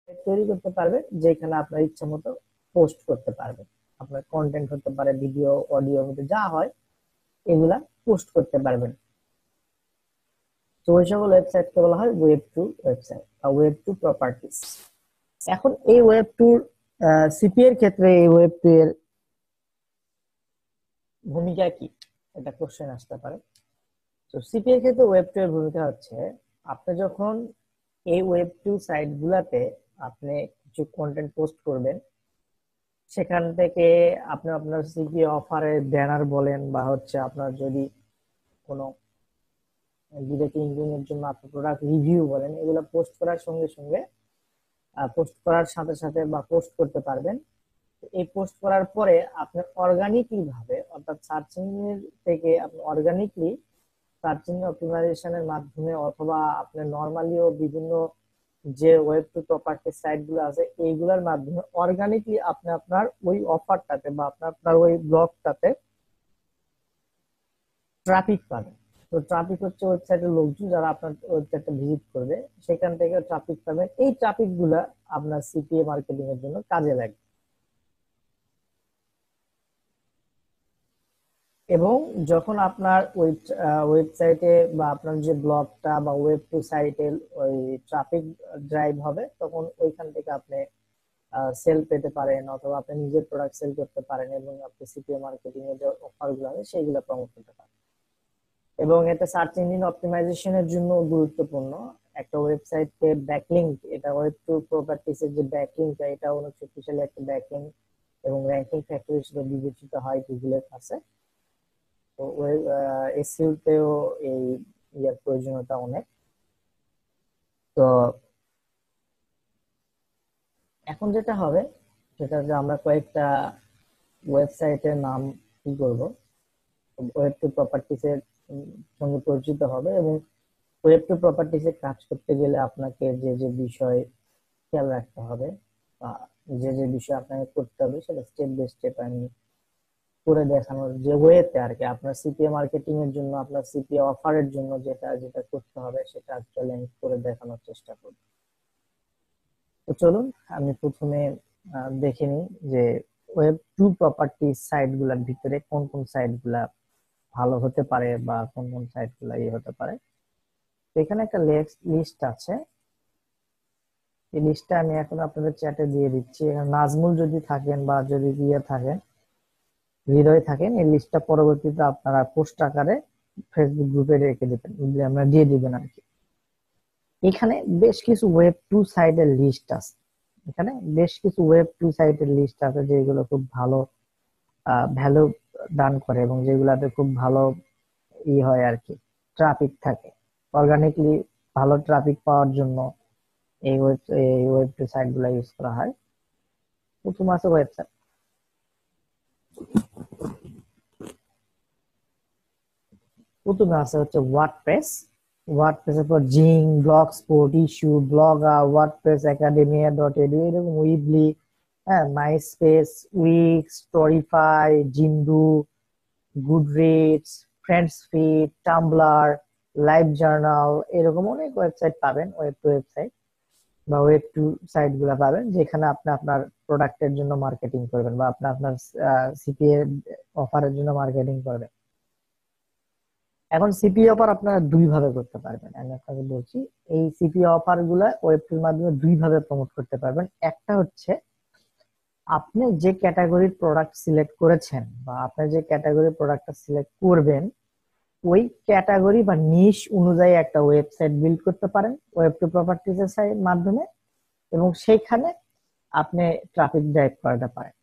তৈরি করতে পারবেন যেখানে আপনার ইচ্ছা মতো পোস্ট করতে পারবেন। আপনার কন্টেন্ট হতে পারে, ভিডিও, অডিও, যা হয় এগুলা পোস্ট করতে পারবেন। তো ওই সকল ওয়েবসাইটকে বলা হয় ওয়েব টু ওয়েবসাইট বা ওয়েব টু প্রপার্টিস। এখন এই ওয়েব টু সিপি এর ক্ষেত্রে এই ওয়েব টু এর ভূমিকা কি, এটা কোশ্চেন আসতে পারে। তো সিপি এর ক্ষেত্রে ওয়েব টু এর ভূমিকা হচ্ছে, আপনি যখন এই ওয়েব টু সাইট গুলাতে আপনি কিছু কন্টেন্ট পোস্ট করবেন, সেখান থেকে আপনি আপনার সিপি অফারের ব্যানার বলেন বা হচ্ছে আপনার যদি কোনো ডিরেক্ট লিঙ্কিং এর জন্য আপনি প্রোডাক্ট রিভিউ বলেন, এগুলো পোস্ট করার সঙ্গে সঙ্গে পোস্ট করার সাথে সাথে বা পোস্ট করতে পারবেন। এই পোস্ট করার পরে আপনি অর্গানিকলি ভাবে, অর্থাৎ সার্চিং এর থেকে আপনি অর্গানিকলি সার্চিং অপটিমাইজেশনের মাধ্যমে অথবা আপনি নরমালিও বিভিন্ন যে ওয়েব টু প্রপার্টি সাইট গুলো আছে এইগুলোর মাধ্যমে অর্গানিকলি আপনি আপনার ওই অফারটাতে বা আপনার ওই ব্লগটাতে ট্রাফিক পাবেন। তো ট্রাফিক হচ্ছে ওয়েবসাইটের লোকজন যারা আপনার ওয়েবসাইটটা ভিজিট করবে, সেখান থেকে ট্রাফিক পাবেন। এই ট্রাফিক গুলা আপনার সিপিএ মার্কেটিং এর জন্য কাজে লাগবে। এবং যখন আপনার ওয়েবসাইটে বা আপনার যে ব্লগটা বা ওয়েব টু সাইটে ওই ট্রাফিক ড্রাইভ হবে, তখন ওইখান থেকে আপনি সেল পেতে পারেন অথবা আপনি নিজের প্রোডাক্ট সেল করতে পারেন এবং আপনি সিপিএ মার্কেটিং এর যে অফার গুলো আছে সেইগুলো প্রমোট করতে পারেন। এবং এটা সার্চ ইঞ্জিন অপটিমাইজেশনের জন্য গুরুত্বপূর্ণ। একটা ওয়েবসাইটকে ব্যাকলিংক, এটা ওয়েব টু প্রপার্টিস এর যে ব্যাকলিংক, এটা অনেক শক্তিশালী একটা ব্যাকলিংক এবং র্যাঙ্কিং ফ্যাক্টর হিসেবে বিবেচিত হয় গুগলের কাছে। তো এসইও তেও এই ইয়ার প্রয়োজনীয়তা অনেক। তো এখন যেটা হবে সেটা যে আমরা কয়েকটা ওয়েবসাইটের নাম কি করব, ওয়েব টু প্রপার্টিস এর সঙ্গে পরিচিত হবে। এবং ওয়েব টু প্রপার্টিস এ কাজ করতে গেলে আপনাকে যে যে বিষয় খেয়াল রাখতে হবে বা যে যে বিষয় আপনাকে করতে হবে সেটা স্টেপ বাই স্টেপ আমি করে দেখানোর যে ওয়েতে আর কি, আপনার সিপিএ মার্কেটিং এর জন্য, আপনার সিপিএ অফারের জন্য যেটা যেটা করতে হবে সেটা অ্যাকচুয়ালি আমি করে দেখানোর চেষ্টা করব। তো চলুন আমি প্রথমে দেখে নিই যে ওয়েব টু প্রপার্টি সাইট গুলার ভিতরে কোন কোন সাইট গুলা ভালো হতে পারে বা কোন কোন সাইট গুলা ইয়ে হতে পারে। তো এখানে একটা লিস্ট আছে, এই লিস্টটা আমি এখন আপনাদের চ্যাটে দিয়ে দিচ্ছি। এখানে নাজমুল যদি থাকেন বা যদি ইয়ে থাকেন, হৃদয় থাকেন, এই লিস্টটা পরবর্তীতে আপনারা পোস্ট আকারে ফেসবুক গ্রুপে রেখে দিবেন, আমরা দিয়ে দিবেন আর কি। এখানে বেশ কিছু ওয়েব টু সাইটের লিস্ট আছে, এখানে বেশ কিছু ওয়েব টু সাইটের লিস্ট আছে যেগুলো খুব ভালো ভ্যালু দান করে এবং যেগুলাতে খুব ভালো ই হয় আর কি, ট্রাফিক থাকে। অর্গানিকলি ভালো ট্রাফিক পাওয়ার জন্য এই ওয়েব টু সাইট গুলা ইউজ করা হয়। প্রথম আছে ওয়েবসাইট, প্রথমে আছে হচ্ছে ওয়ার্ডপ্রেস। ওয়ার্ডপ্রেসের পর জিং, Blogspot, Issuu, Blogger, WordPress Academia dot edu, এরকম উইবলি, হ্যাঁ, MySpace, Wix, Storify, Jimdo, Goodreads, FriendFeed, Tumblr, LiveJournal, এরকম অনেক ওয়েবসাইট পাবেন, ওয়েব টু ওয়েবসাইট বা ওয়েব টু সাইট গুলা পাবেন যেখানে আপনি আপনার প্রোডাক্টের জন্য মার্কেটিং করবেন বা আপনি আপনার সিপিএ অফারের জন্য মার্কেটিং করবেন। এখন সিপিএ অফার আপনারা দুই ভাবে করতে পারবেন, আমি আপনাকে বলছি। এই সিপিএ অফার গুলা ওয়েবটির মাধ্যমে দুই ভাবে প্রমোট করতে পারবেন। একটা হচ্ছে আপনি যে ক্যাটাগরির প্রোডাক্ট সিলেক্ট করেছেন বা আপনি যে ক্যাটাগরির প্রোডাক্টটা সিলেক্ট করবেন, ওই ক্যাটাগরি বা নিশ অনুযায়ী একটা ওয়েবসাইট বিল্ড করতে পারেন ওয়েব টু প্রপার্টিজ এর মাধ্যমে, এবং সেইখানে আপনি ট্রাফিক ড্রাইভ করাতে পারেন।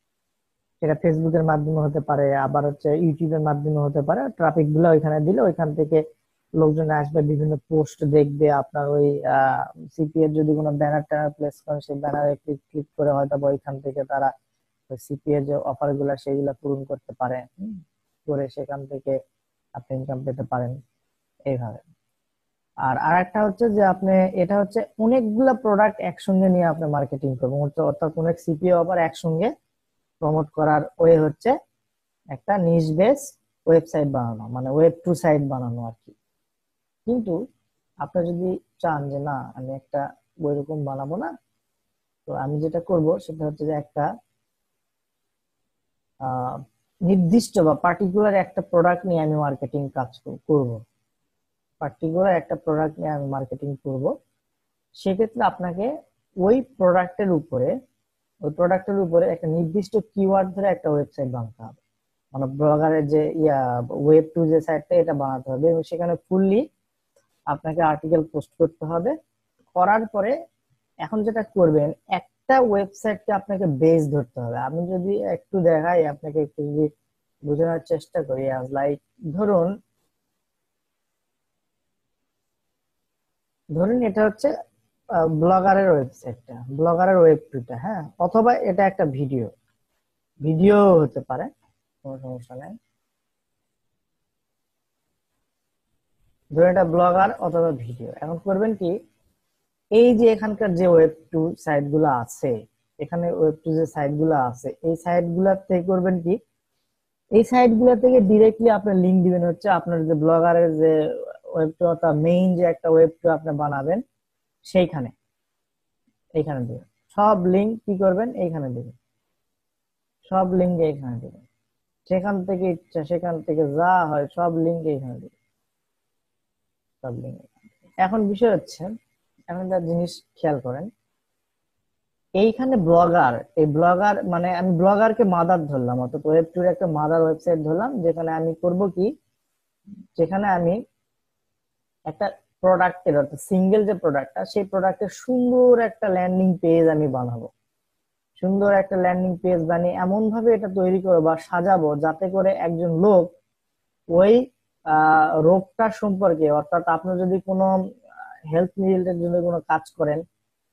সেটা ফেসবুকের মাধ্যমে হতে পারে, আবার হচ্ছে ইউটিউবের মাধ্যমে হতে পারে। ট্রাফিক গুলো ওইখানে দিলে ওইখান থেকে লোকজন আসবে, বিভিন্ন পোস্ট দেখবে, আপনার ওই সিপি এর যদি কোনো ব্যানার ট্যানার প্লেস করেন সেই ব্যানারে ক্লিক ক্লিক করে হয়তো বা ওইখান থেকে তারা সিপি এর যে অফার গুলা সেগুলা পূরণ করতে পারে, করে সেখান থেকে আপনি ইনকাম পেতে পারেন এইভাবে। আর আরেকটা হচ্ছে যে আপনি, এটা হচ্ছে অনেকগুলা প্রোডাক্ট একসঙ্গে নিয়ে আপনি মার্কেটিং করবেন, অর্থাৎ অনেক সিপিও আবার একসঙ্গে প্রমোট করার ওয়ে হচ্ছে একটা নিশ বেস ওয়েবসাইট বানানো, মানে ওয়েব টু সাইট বানানো আর কি। কিন্তু আপনি যদি চান যে না আমি একটা ওইরকম বানাবো না, তো আমি যেটা করব সেটা হচ্ছে যে একটা নির্দিষ্ট বা পার্টিকুলার একটা প্রোডাক্ট নিয়ে আমি মার্কেটিং কাজ করব। পার্টিকুলার একটা প্রোডাক্ট নিয়ে আমি মার্কেটিং করব। সেক্ষেত্রে আপনাকে ওই প্রোডাক্টের উপরে একটা নির্দিষ্ট কিওয়ার্ড ধরে একটা ওয়েবসাইট বানাতে হবে। মানে ব্লগারের যে ওয়েব টু যে সাইটটা এটা বানাতে হবে এবং সেখানে ফুললি আপনাকে আর্টিকেল পোস্ট করতে হবে। করার পরে এখন যেটা করবেন, একটা ওয়েবসাইটকে আপনাকে বেস ধরতে হবে। আমি যদি একটু দেখাই আপনাকে, একটু যদি বোঝানোর চেষ্টা করি, লাইক ধরুন ধরুন এটা হচ্ছে ব্লগারের ওয়েবসাইটটা, ব্লগারের ওয়েব টুটা, হ্যাঁ, অথবা এটা একটা ভিডিও ভিডিও হতে পারে, কোনো সমস্যা নাই। ধরুন এটা ব্লগার অথবা ভিডিও। এখন করবেন কি, এই যে এখানকার যে ওয়েব টু সাইট গুলো আছে, এখানে ওয়েব টু যে সাইট গুলো আছে, এই সাইট গুলা থেকে করবেন কি, এই সাইট গুলা থেকে ডিরেক্টলি আপনি লিংক দিবেন হচ্ছে আপনার যে ব্লগারের যে ওয়েব টু অথবা মেইন যে একটা ওয়েব টু আপনি বানাবেন সেইখানে, এইখানে দিবেন সব লিংক। কি করবেন, এইখানে দিবেন সব লিংক, এইখানে দিবেন। সেখান থেকে ইচ্ছা সেখান থেকে যা হয় সব লিংক এইখানে দিবেন, সব লিংক। এখন বিষয় হচ্ছে, এখন একটা জিনিস খেয়াল করেন, এইখানে ব্লগার, এই ব্লগার মানে আমি ব্লগারকে মাদার ধরলাম, অর্থাৎ ওয়েব টুর একটা মাদার ওয়েবসাইট ধরলাম, যেখানে আমি করব কি, যেখানে আমি একটা প্রোডাক্টের, অর্থাৎ সিঙ্গেল যে প্রোডাক্টটা, সেই প্রোডাক্টের সুন্দর একটা ল্যান্ডিং পেজ আমি বানাবো। সুন্দর একটা ল্যান্ডিং পেজ বানিয়ে এমন ভাবে এটা তৈরি করবো বা সাজাবো যাতে করে একজন লোক ওই রোগটা সম্পর্কে, অর্থাৎ আপনি যদি কোনো হেলথ রিলেটেড জন্য কোনো কাজ করেন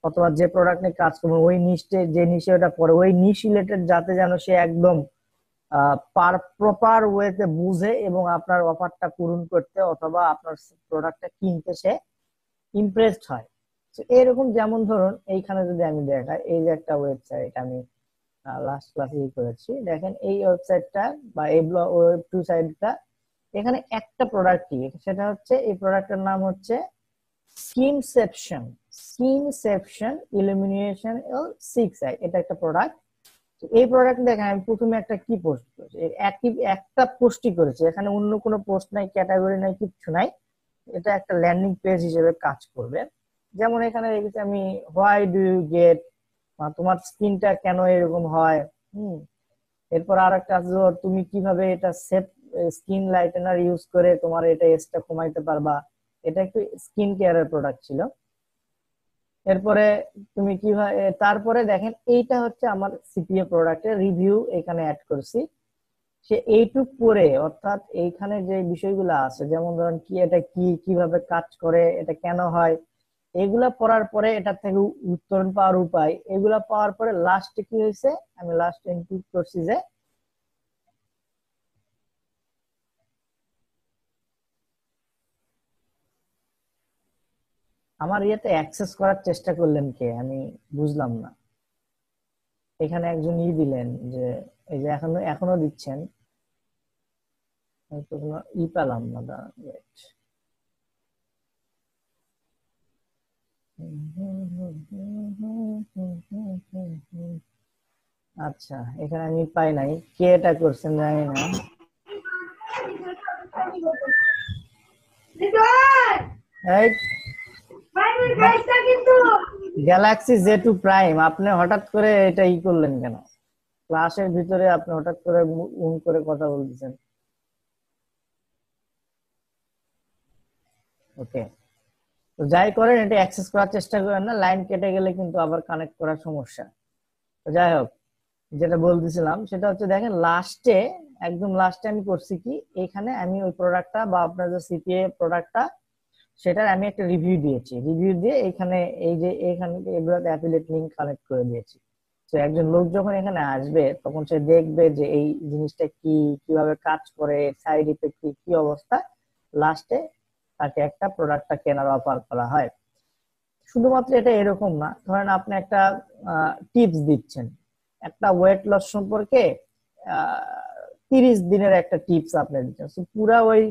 অথবা যে প্রোডাক্ট নিয়ে কাজ করবেন, ওই নিশে যে নিশে ওটা পড়ে, ওই নিশ রিলেটেড যাতে যেন সে একদম প্রপার ওয়েতে বুঝে এবং আপনার অফারটা পূরণ করতে অথবা আপনার প্রোডাক্টটা কিনতে সে ইমপ্রেসড হয়। তো এরকম যেমন ধরুন এইখানে যদি আমি দেখাই, এই যে একটা ওয়েবসাইট আমি লাস্ট ক্লাসে করেছি, দেখেন এই ওয়েবসাইটটা বা এই ওয়েব টু সাইটটা, এখানে একটা প্রোডাক্ট কি, সেটা হচ্ছে এই প্রোডাক্টের নাম হচ্ছে স্কিনসেপশন। স্কিনসেপশন ইলুমিনেশন সিক্স আই, এটা একটা প্রোডাক্ট। এই প্রোডাক্ট দেখেন আমি প্রথমে একটা কি পোস্ট করেছি, একই একটা পোস্টই করেছি, এখানে অন্য কোনো পোস্ট নাই, ক্যাটাগরি নাই, কিচ্ছু নাই। এটা একটা ল্যান্ডিং পেজ হিসেবে কাজ করবে। যেমন এখানে রেখেছি আমি, হোয়াই ডু ইউ গেট, তোমার স্কিনটা কেন এরকম হয়। হুম। এরপর আর একটা আছে, তুমি কিভাবে এটা সেফ স্কিন লাইটেনার ইউজ করে তোমার এটা এজটা কমাইতে পারবা। এটা একটু স্কিন কেয়ারের প্রোডাক্ট ছিল। এরপরে তুমি কিভাবে, তারপরে দেখেন এইটা হচ্ছে আমার সিপিএ প্রোডাক্টের রিভিউ, এখানে অ্যাড করছি। সে এইটুক পরে, অর্থাৎ এইখানে যে বিষয়গুলো আছে, যেমন ধরেন কি এটা কি, কিভাবে কাজ করে, এটা কেন হয়, এগুলা পড়ার পরে এটা থেকে উত্তরণ পাওয়ার উপায়, এগুলা পাওয়ার পরে লাস্টে কি হয়েছে, আমি লাস্টে ইনপুট করছি যে আমার ইয়েতে অ্যাক্সেস করার চেষ্টা করলেন কে, আমি বুঝলাম না। এখানে একজন দিলেন যে, এই যে এখনো এখনো দিচ্ছেন, আমি তো কোনো পেলাম না, দাঁড়ান, wait। আচ্ছা, এখানে আমি পাই নাই, কে এটা করছেন জানি না। এই গ্যালাক্সি Z2 প্রাইম, আপনি হঠাৎ করে এটা করলেন কেন? ক্লাসের ভিতরে আপনি হঠাৎ করে করে কথা বলতেছেন। ওকে, তো যাই করেন এটা অ্যাক্সেস করার চেষ্টা করেন না, লাইন কেটে গেলে কিন্তু আবার কানেক্ট করার সমস্যা। তো যাই হোক, যেটা বলতেছিলাম সেটা হচ্ছে, দেখেন লাস্টে, একদম লাস্টে আমি করছি কি, এখানে আমি ওই প্রোডাক্টটা বা আপনার যে সিপিএ প্রোডাক্টটা, সেটার আমি একটা রিভিউ দিয়েছি, রিভিউ দিয়ে এখানে এই যে এখানে এগুলোতে অ্যাফিলিয়েট লিংক কানেক্ট করে দিয়েছি। তো একজন লোক যখন এখানে আসবে তখন সে দেখবে যে এই জিনিসটা কি, কিভাবে কাজ করে, সাইড ইফেক্ট কি, কি অবস্থা, লাস্টে তাকে একটা প্রোডাক্টটা কেনার অফার করা হয়। শুধুমাত্র এটা এরকম না, ধরেন আপনি একটা টিপস দিচ্ছেন একটা ওয়েট লস সম্পর্কে, 30 দিনের একটা টিপস আপনি দিচ্ছেন, পুরা ওই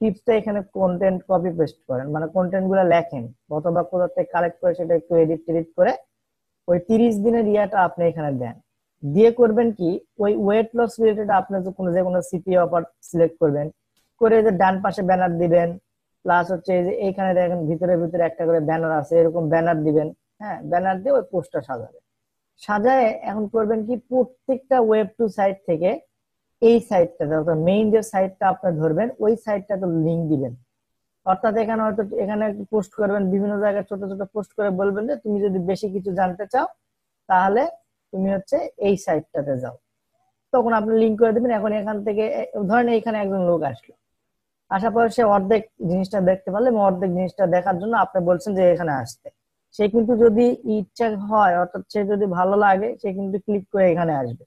টিপসটা এখানে কন্টেন্ট কপি পেস্ট করেন, মানে কন্টেন্ট গুলা লেখেন অথবা কোথা থেকে কালেক্ট করে সেটা একটু এডিট টেডিট করে ওই 30 দিনের ইয়াটা আপনি এখানে দেন, দিয়ে করবেন কি ওই ওয়েট লস রিলেটেড আপনি যে কোনো সিপি অফার সিলেক্ট করবেন, করে যে ডান পাশে ব্যানার দিবেন, প্লাস হচ্ছে এই যে এইখানে দেখেন ভিতরে ভিতরে একটা করে ব্যানার আছে, এরকম ব্যানার দিবেন। হ্যাঁ, ব্যানার দিয়ে ওই পোস্টটা সাজাবেন। সাজায় এখন করবেন কি প্রত্যেকটা ওয়েব টু সাইট থেকে এই সাইটটা অর্থাৎ মেইন যে সাইটটা আপনি ধরবেন ওই সাইটটাতে লিংক দিবেন। অর্থাৎ এখানে হয়তো এখানে পোস্ট করবেন, বিভিন্ন জায়গায় ছোট ছোট পোস্ট করে বলবেন যে তুমি যদি বেশি কিছু জানতে চাও তাহলে তুমি হচ্ছে এই সাইটটাতে যাও, তখন আপনি লিংক করে দিবেন। এখন এখান থেকে ধরেন এখানে একজন লোক আসলো, আসার পর সে অর্ধেক জিনিসটা দেখতে পারলে এবং অর্ধেক জিনিসটা দেখার জন্য আপনি বলছেন যে এখানে আসতে, সে কিন্তু যদি ইচ্ছা হয় অর্থাৎ সে যদি ভালো লাগে সে কিন্তু ক্লিক করে এখানে আসবে।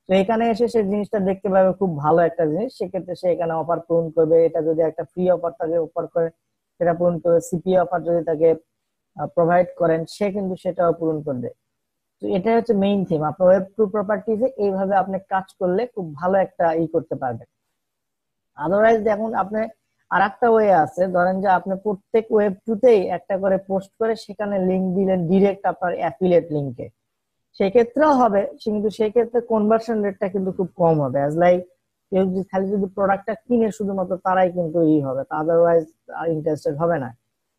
তো এখানে এসে সে জিনিসটা দেখতে পাবে, খুব ভালো একটা জিনিস, সেক্ষেত্রে সে এখানে অফার পূরণ করবে। এটা যদি একটা ফ্রি অফার তাকে অফার করে সেটা পূরণ করবে, সিপি অফার যদি তাকে প্রোভাইড করেন সে কিন্তু সেটাও পূরণ করবে। তো এটাই হচ্ছে মেইন থিম। আপনার ওয়েব টু প্রপার্টিজে এইভাবে আপনি কাজ করলে খুব ভালো একটা করতে পারবেন। আদারওয়াইজ দেখুন আপনি আর একটা ওয়ে আছে, ধরেন যে আপনি প্রত্যেক ওয়েব টুতেই একটা করে পোস্ট করে সেখানে লিংক দিলেন ডিরেক্ট আপনার অ্যাফিলিয়েট লিংকে, সেক্ষেত্রেও হবে, কিন্তু সেক্ষেত্রে কনভার্সন রেটটা কিন্তু খুব কম হবে। অ্যাজ লাইক কেউ যদি খালি যদি প্রোডাক্টটা কিনে শুধুমাত্র তারাই কিন্তু হবে, আদারওয়াইজ ইন্টারেস্টেড হবে না।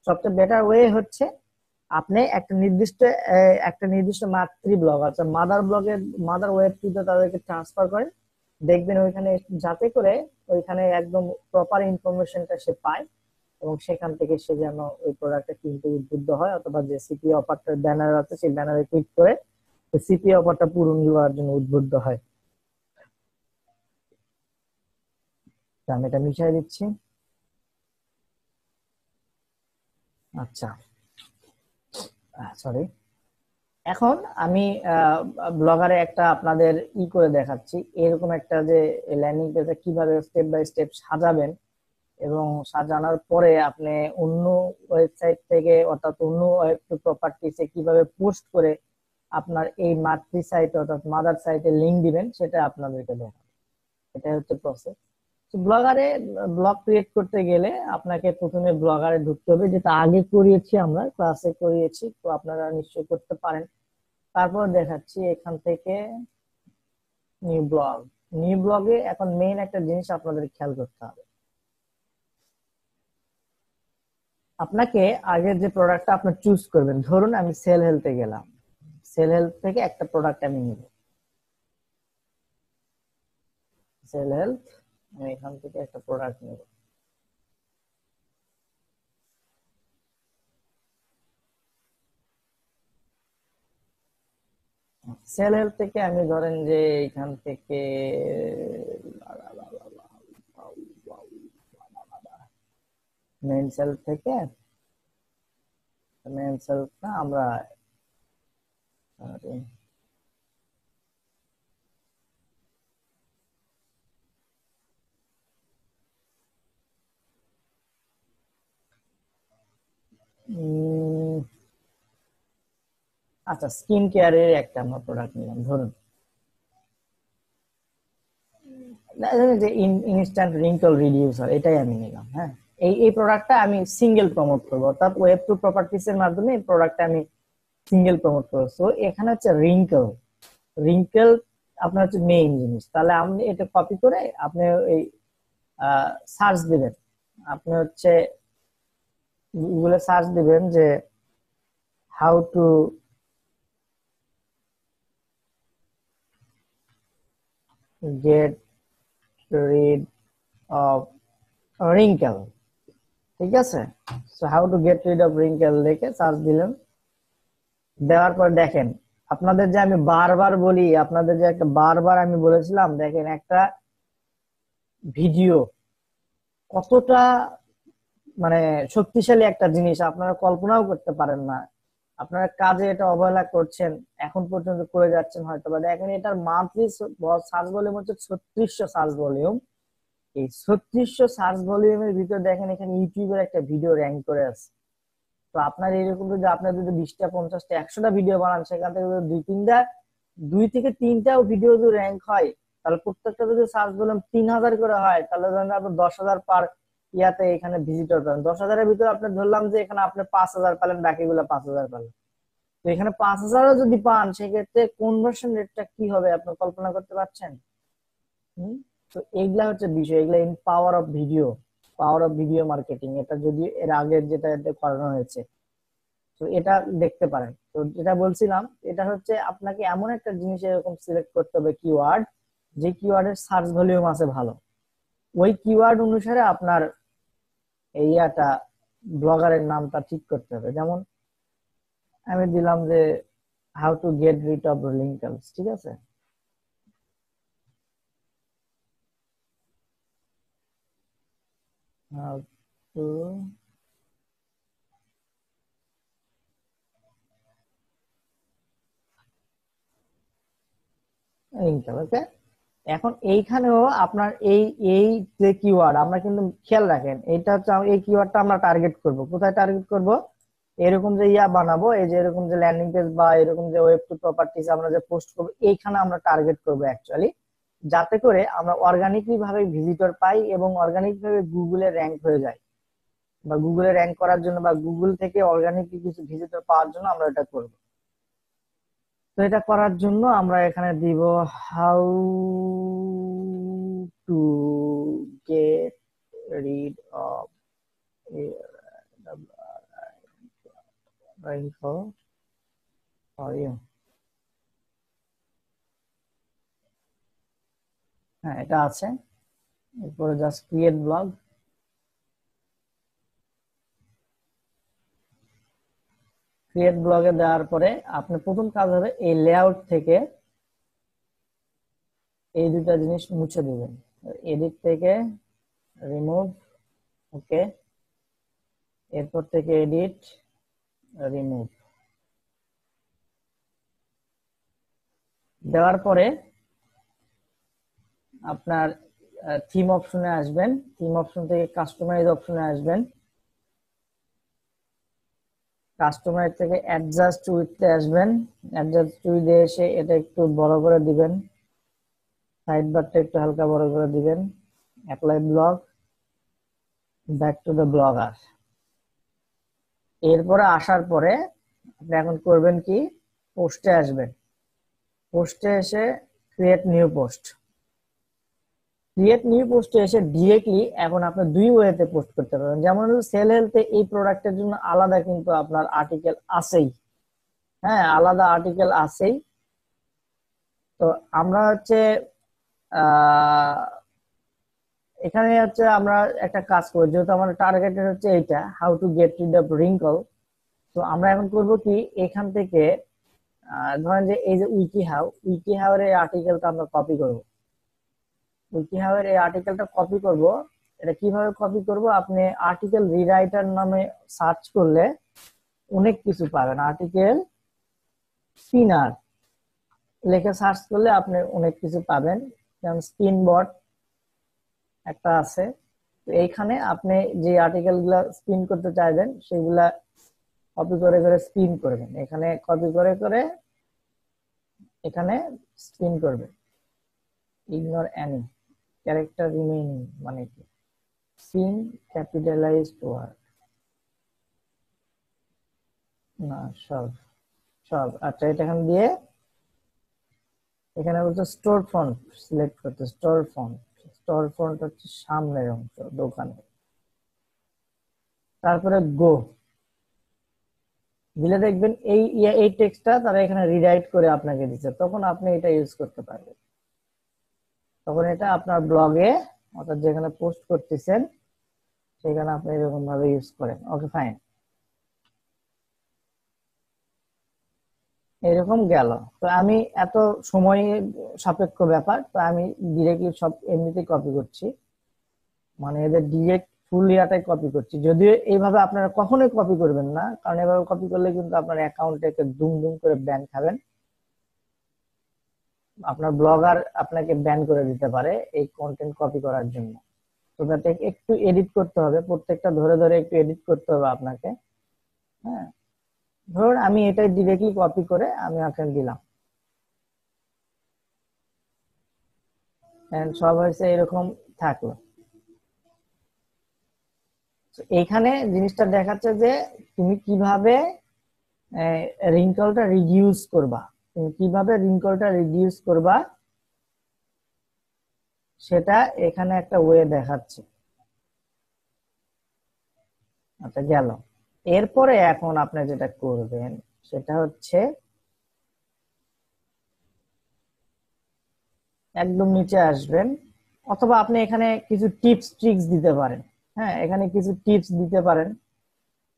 সবচেয়ে বেটার ওয়ে হচ্ছে আপনি একটা নির্দিষ্ট মাতৃ ব্লগ আছে মাদার ব্লগের মাদার ওয়েব টুতে তাদেরকে ট্রান্সফার করেন, দেখবেন ওইখানে যাতে করে ওইখানে একদম প্রপার ইনফরমেশনটা সে পায় এবং সেখান থেকে সে যেন ওই প্রোডাক্টটা কিনতে উদ্বুদ্ধ হয়, অথবা যে সিপি অফারটার ব্যানার আছে সেই ব্যানারে ক্লিক করে সিপি অফারটা পূরণ দেওয়ার জন্য উদ্বুদ্ধ হয়। তো আমি এটা মিশিয়ে দিচ্ছি। আচ্ছা, সরি। এখন আমি ব্লগারে একটা আপনাদের করে দেখাচ্ছি, এরকম একটা যে ল্যান্ডিং পেজে কিভাবে স্টেপ বাই স্টেপ সাজাবেন এবং সাজানোর পরে আপনি অন্য ওয়েবসাইট থেকে অর্থাৎ অন্য ওয়েব প্রপার্টিসে কিভাবে পোস্ট করে আপনার এই মাতৃ সাইট অর্থাৎ মাদার সাইটে লিংক দিবেন সেটা আপনাদেরকে দেখাবো। এটা হচ্ছে প্রসেস। তো ব্লগারে ব্লগ ক্রিয়েট করতে গেলে আপনাকে প্রথমে ব্লগারে ঢুকতে হবে, যেটা আগে করিয়েছি, আমরা ক্লাসে করিয়েছি, তো আপনারা নিশ্চয়ই করতে পারেন। তারপর দেখাচ্ছি এখান থেকে নিউ ব্লগ। নিউ ব্লগে এখন মেইন একটা জিনিস আপনাদের খেয়াল করতে হবে, আপনাকে আগে যে প্রোডাক্টটা আপনি চুজ করবেন, ধরুন আমি সেল হেলথে গেলাম, সেল হেলথ থেকে একটা প্রোডাক্ট আমি নিব, সেল হেলথ, আমি এখান থেকে একটা প্রোডাক্ট নেব। সেল হেলথ থেকে আমি ধরেন যে এখান থেকে মেন সেল থেকে, মেন সেলটা আমরা আচ্ছা স্কিন কেয়ারের একটা আমরা প্রোডাক্ট নিলাম ধরুন, যে ইনস্ট্যান্ট রিঙ্কল রিডিউসার, এটাই আমি নিলাম। হ্যাঁ, এই প্রোডাক্টটা আমি সিঙ্গেল প্রমোট করবো, অর্থাৎ ওয়েব টু প্রপার্টিস এর মাধ্যমে এই প্রোডাক্টটা আমি সিঙ্গেল প্রমোট করবো। তো এখানে হচ্ছে রিঙ্কল, রিঙ্কল আপনার হচ্ছে মেইন জিনিস। তাহলে আপনি এটা কপি করে আপনি এই সার্চ দিবেন, আপনি হচ্ছে গুগলে সার্চ দিবেন যে how to get rid of wrinkle, ঠিক আছে? So how to get rid of wrinkle লিখে সার্চ দিলেন, দেওয়ার পর দেখেন আপনাদের যে আমি বারবার বলি, আপনাদের যে একটা বারবার আমি বলেছিলাম, দেখেন একটা ভিডিও কতটা মানে শক্তিশালী একটা জিনিস আপনারা কল্পনাও করতে পারেন না। আপনারা কাজে এটা অবহেলা করছেন, এখন পর্যন্ত করে যাচ্ছেন হয়তো বা। দেখেন এটার মান্থলি সার্চ ভলিউম হচ্ছে 3600 সার্চ ভলিউম। এই 3600 সার্চ ভলিউমের ভিতর দেখেন এখানে ইউটিউবের একটা ভিডিও র্যাঙ্ক করে আছে। তো আপনার এরকম যদি আপনার যদি 20টা 50টা 100টা ভিডিও বানান, সেখান থেকে যদি দুই থেকে তিনটাও ভিডিও যদি র্যাঙ্ক হয়, তাহলে প্রত্যেকটা যদি সার্চ ভলিউম 3000 করে হয়, তাহলে ধরেন আপনি 10,000 পার ইয়াতে এখানে ভিজিটর পাবেন। 10,000-এর ভিতরে আপনি ধরলাম যে এখানে আপনি 5,000 পেলেন, বাকিগুলো 5,000 পেলেন। তো এখানে 5,000ও যদি পান সেক্ষেত্রে কনভার্সন রেটটা কি হবে আপনি কল্পনা করতে পারছেন? তো এইগুলা হচ্ছে বিষয়, এগুলা in power of video marketing. এটা যদি এর আগের যেটা করানো হয়েছে, তো এটা দেখতে পারেন। তো যেটা বলছিলাম, এটা হচ্ছে আপনাকে এমন একটা জিনিস এরকম সিলেক্ট করতে হবে কিওয়ার্ড, যে কিওয়ার্ডের সার্চ ভলিউম আছে ভালো, ওই কিওয়ার্ড অনুসারে আপনার এই ব্লগারের নামটা ঠিক করতে হবে। যেমন আমি দিলাম যে how to get rid of wrinkles, ঠিক আছে? হাউ টু রিঙ্কেল, ওকে। এখন এইখানেও আপনার এই এই যে কিওয়ার্ড, আমরা কিন্তু খেয়াল রাখেন এটা হচ্ছে এই কিওয়ার্ডটা আমরা টার্গেট করব, কোথায় টার্গেট করব? এরকম যে বানাবো, এই যে এরকম যে ল্যান্ডিং পেজ বা এরকম যে ওয়েব টু প্রপার্টিজ আমরা যে পোস্ট করবো, এইখানে আমরা টার্গেট করব অ্যাকচুয়ালি, যাতে করে আমরা অর্গানিকলি ভাবে ভিজিটর পাই এবং অর্গানিক ভাবে গুগলে র্যাঙ্ক হয়ে যায়, বা গুগলে র্যাঙ্ক করার জন্য বা গুগল থেকে অর্গানিকলি কিছু ভিজিটর পাওয়ার জন্য আমরা এটা করব। তো এটা করার জন্য আমরা এখানে দিব how to get rid of rainfall for you। হ্যাঁ, এটা আছে। এরপরে জাস্ট ক্রিয়েট ব্লগ। ক্রিয়েট ব্লগে দেওয়ার পরে আপনি প্রথম কাজ হবে এই লেআউট থেকে এই দুটা জিনিস মুছে দিবেন। এডিট থেকে রিমুভ, ওকে। এরপর থেকে এডিট, রিমুভ দেওয়ার পরে আপনার থিম অপশনে আসবেন। থিম অপশন থেকে কাস্টমাইজ অপশনে আসবেন। কাস্টমাইজ থেকে অ্যাডজাস্ট উইথে আসবেন। অ্যাডজাস্ট উইথে এসে এটা একটু বড় করে দিবেন, সাইড বারটা একটু হালকা বড় করে দিবেন। Apply blog, back to the blogger. এরপরে আসার পরে আপনি এখন করবেন কি, পোস্টে আসবেন। পোস্টে এসে create new post. Create new পোস্টে এসে ডিরেক্টলি এখন আপনি দুই ওয়েতে পোস্ট করতে পারবেন। যেমন সেল হেলথে এই প্রোডাক্টের জন্য আলাদা কিন্তু আপনার আর্টিকেল আছেই, হ্যাঁ, আলাদা আর্টিকেল আছেই। তো আমরা হচ্ছে এখানে হচ্ছে আমরা একটা কাজ করি, যেহেতু আমার টার্গেটেড হচ্ছে এইটা, how to get rid of wrinkle. তো আমরা এখন করব কি, এখান থেকে ধরেন যে এই যে উইকি হাউর এই আর্টিকেলটা আমরা কপি করব। উইকি হাউর এই আর্টিকেলটা কপি করব। এটা কিভাবে কপি করব, আপনি আর্টিকেল রিরাইটার নামে সার্চ করলে অনেক কিছু পাবেন। আর্টিকেল স্পিনার লিখে সার্চ করলে আপনি অনেক কিছু পাবেন, যেমন স্পিন বট একটা আছে। তো এইখানে আপনি যে আর্টিকেল গুলা স্পিন করতে চাইবেন সেগুলা কপি করে করে স্পিন করবেন। এখানে কপি করে করে এখানে স্পিন করবেন। ইগনোর এনি ক্যারেক্টার রিমেইনিং মানে কি, সিন ক্যাপিটালাইজড ওয়ার্ড না, সব সব আচ্ছা। এটা এখানে দিয়ে এখানে বলছে স্টোর ফন্ট সিলেক্ট করতে। স্টোর ফন্ট হচ্ছে সামনের অংশ দোকানে। তারপরে গো দিলে দেখবেন এই টেক্সটটা তারা এখানে রিরাইট করে আপনাকে দিচ্ছে, তখন আপনি এটা ইউজ করতে পারবেন। তখন এটা আপনার ব্লগে অর্থাৎ যেখানে পোস্ট করতেছেন সেখানে আপনি এরকম ভাবে ইউজ করেন। ওকে, ফাইন। এরকম গেল। তো আমি এত সময় সাপেক্ষ ব্যাপার, তো আমি ডিরেক্টলি সব এমনিতেই কপি করছি, মানে এদের ডিরেক্ট ফুল ইয়াটাই কপি করছি। যদিও এইভাবে আপনারা কখনোই কপি করবেন না, কারণ এভাবে কপি করলে কিন্তু আপনার অ্যাকাউন্টে দুম দুম করে ব্যান খাবেন। আপনার ব্লগার আপনাকে ব্যান করে দিতে পারে এই কন্টেন্ট কপি করার জন্য। তো তাতে একটু এডিট করতে হবে, প্রত্যেকটা ধরে ধরে একটু এডিট করতে হবে আপনাকে। হ্যাঁ, ধরুন আমি এটাই ডিরেক্টলি কপি করে আমি আপনাকে দিলাম, সব হয়েছে এরকম থাকলো। এইখানে জিনিসটা দেখাচ্ছে যে তুমি কিভাবে রিঙ্কলটা রিডিউস করবা। তুমি কিভাবে রিঙ্কলটা রিডিউস করবা সেটা এখানে একটা ওয়ে দেখাচ্ছে। আচ্ছা, গেল। এরপরে এখন আপনি যেটা করবেন সেটা হচ্ছে একদম নিচে আসবেন, অথবা আপনি এখানে কিছু টিপস ট্রিক্স দিতে পারেন। হ্যাঁ, এখানে কিছু টিপস দিতে পারেন,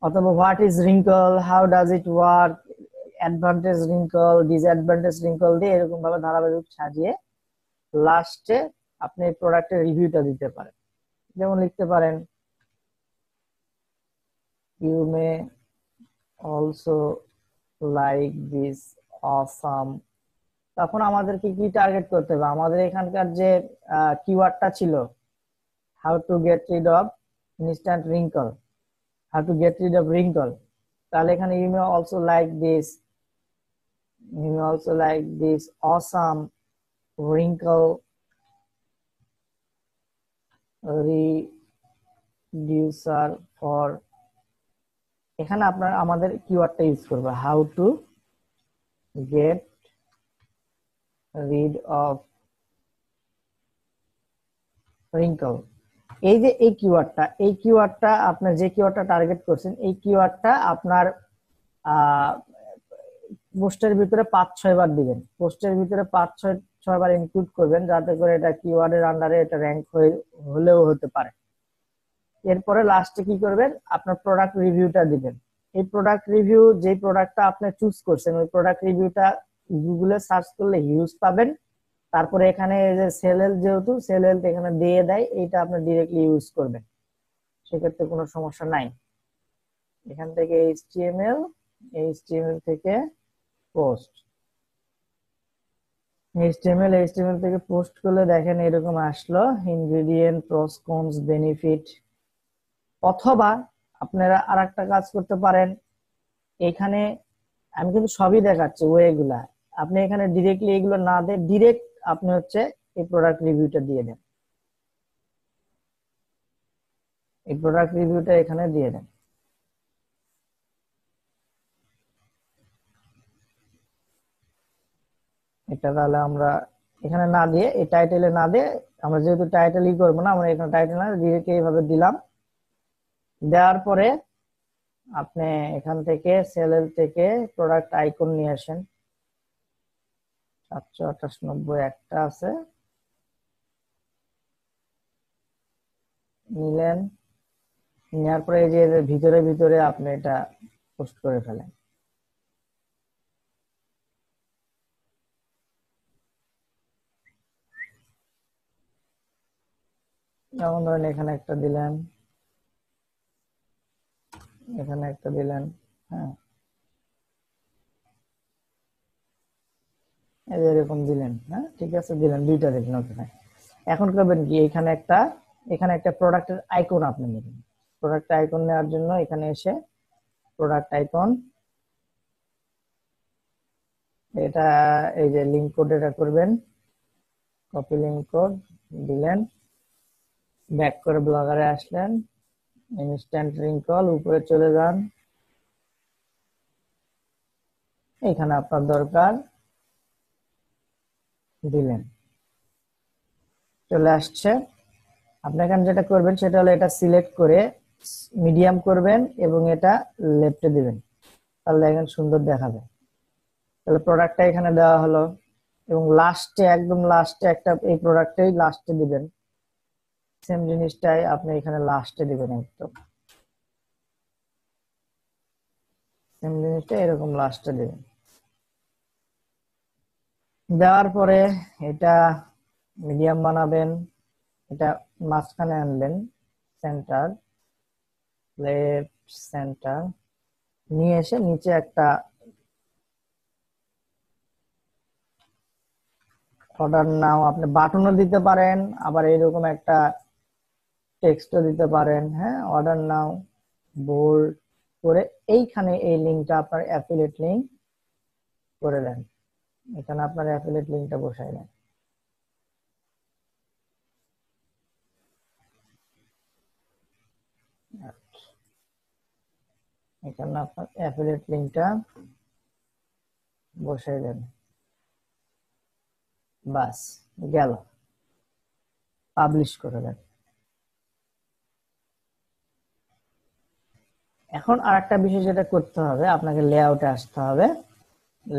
অথবা what is wrinkle, how does it work, advantage wrinkle, disadvantage wrinkle দিয়ে এরকম ভাবে ধারাবাহিক সাজিয়ে লাস্টে আপনি প্রোডাক্টের রিভিউটা দিতে পারেন। যেমন লিখতে পারেন you may also like this awesome. তখন আমাদেরকে কি টার্গেট করতে হবে, আমাদের এখানকার যে কিওয়ার্ডটা ছিল how to get rid of instant wrinkle, how to get rid of wrinkle, তাহলে এখানে you may also like this, you may also like this awesome wrinkle reducer for, এখানে আপনার আমাদের কিওয়ার্ডটা ইউজ করবে how to get rid of wrinkle। এই যে এই কিওয়ার্ডটা আপনার যে কিওয়ার্ডটা টার্গেট করছেন এই কিওয়ার্ডটা আপনার পোস্টের ভিতরে 5-6 বার দিবেন। পোস্টের ভিতরে 5-6 বার ইনক্লুড করবেন, যাতে করে এটা কিওয়ার্ডের আন্ডারে এটা র্যাঙ্ক হলেও হতে পারে। এরপরে লাস্টে কি করবেন, আপনার প্রোডাক্ট রিভিউটা দিবেন। এই প্রোডাক্ট রিভিউ, যে প্রোডাক্টটা আপনি চুজ করছেন ওই প্রোডাক্ট রিভিউটা গুগলে সার্চ করলে হিউজ পাবেন। তারপরে এখানে যে সেল হেল্প, যেহেতু সেল হেল্প এখানে দিয়ে দেয়, এইটা আপনি ডিরেক্টলি ইউজ করবেন, সেক্ষেত্রে কোনো সমস্যা নাই। এখান থেকে এইচটিএমএল থেকে পোস্ট, এইচটিএমএল থেকে পোস্ট করলে দেখেন এরকম আসলো ইনগ্রেডিয়েন্ট, প্রস কনস, বেনিফিট। অথবা আপনারা আরেকটা কাজ করতে পারেন, এখানে আমি কিন্তু সবই দেখাচ্ছি ওয়েগুলা, আপনি এখানে ডিরেক্টলি এগুলো না দিয়ে ডিরেক্ট আপনি হচ্ছে এই প্রোডাক্ট রিভিউটা দিয়ে দেন, এই প্রোডাক্ট রিভিউটা এখানে দিয়ে দেন। এটা তাহলে আমরা এখানে না দিয়ে, এই টাইটেলে না দিয়ে, আমরা যেহেতু টাইটেলই করবো না, আমরা এখানে টাইটেল না ডিরেক্ট এইভাবে দিলাম। দেওয়ার পরে আপনি এখান থেকে সেলের থেকে প্রোডাক্ট আইকন নিয়ে আসেন, 728 একটা আছে, নিলেন। নেওয়ার পরে এই যে ভিতরে ভিতরে আপনি এটা পোস্ট করে ফেলেন। যেমন ধরেন এখানে একটা দিলেন, এখানে একটা দিলেন। হ্যাঁ, এই যে এরকম দিলেন। হ্যাঁ, ঠিক আছে, দিলেন দুইটা দিলেন, ওকে। এখন করবেন কি, এখানে একটা প্রোডাক্টের আইকন আপনি নেবেন। প্রোডাক্ট আইকন নেওয়ার জন্য এখানে এসে প্রোডাক্ট আইকন, এটা এই যে লিংক কোড, এটা করবেন কপি, লিংক কোড দিলেন, ব্যাক করে ব্লগারে আসলেন, ইনস্ট্যান্ট রিঙ্কল উপরে চলে যান, এখানে আপনার দরকার দিলেন, চলে আসছে। আপনি এখানে যেটা করবেন সেটা হলো এটা সিলেক্ট করে মিডিয়াম করবেন এবং এটা লেফটে দিবেন, তাহলে দেখেন সুন্দর দেখাবে। তাহলে প্রোডাক্টটা এখানে দেওয়া হলো, এবং লাস্টে একদম লাস্টে একটা এই প্রোডাক্টটাই লাস্টে দিবেন, সেম জিনিসটাই আপনি এখানে লাস্টে দিবেন, একদম সেম জিনিসটা এরকম লাস্টে দিবেন। দেওয়ার পরে এটা মিডিয়াম বানাবেন, এটা মাঝখানে আনবেন, সেন্টার, লেফট সেন্টার নিয়ে এসে নিচে একটা অর্ডার নাও, আপনি বাটনও দিতে পারেন, আবার এরকম একটা টেক্সটও দিতে পারেন। হ্যাঁ, অর্ডার নাও বোল্ড করে এইখানে এই লিঙ্কটা আপনার অ্যাফিলিয়েট লিঙ্ক করে দেন, এখানে আপনার অ্যাফিলিয়েট লিঙ্কটা বসাই দেন। এখানে আপনার অ্যাফিলিয়েট লিংকটা বসিয়ে দেন, বাস গেল, পাবলিশ করে দেন। এখন আরেকটা বিষয় যেটা করতে হবে, আপনাকে লেআউটে আসতে হবে।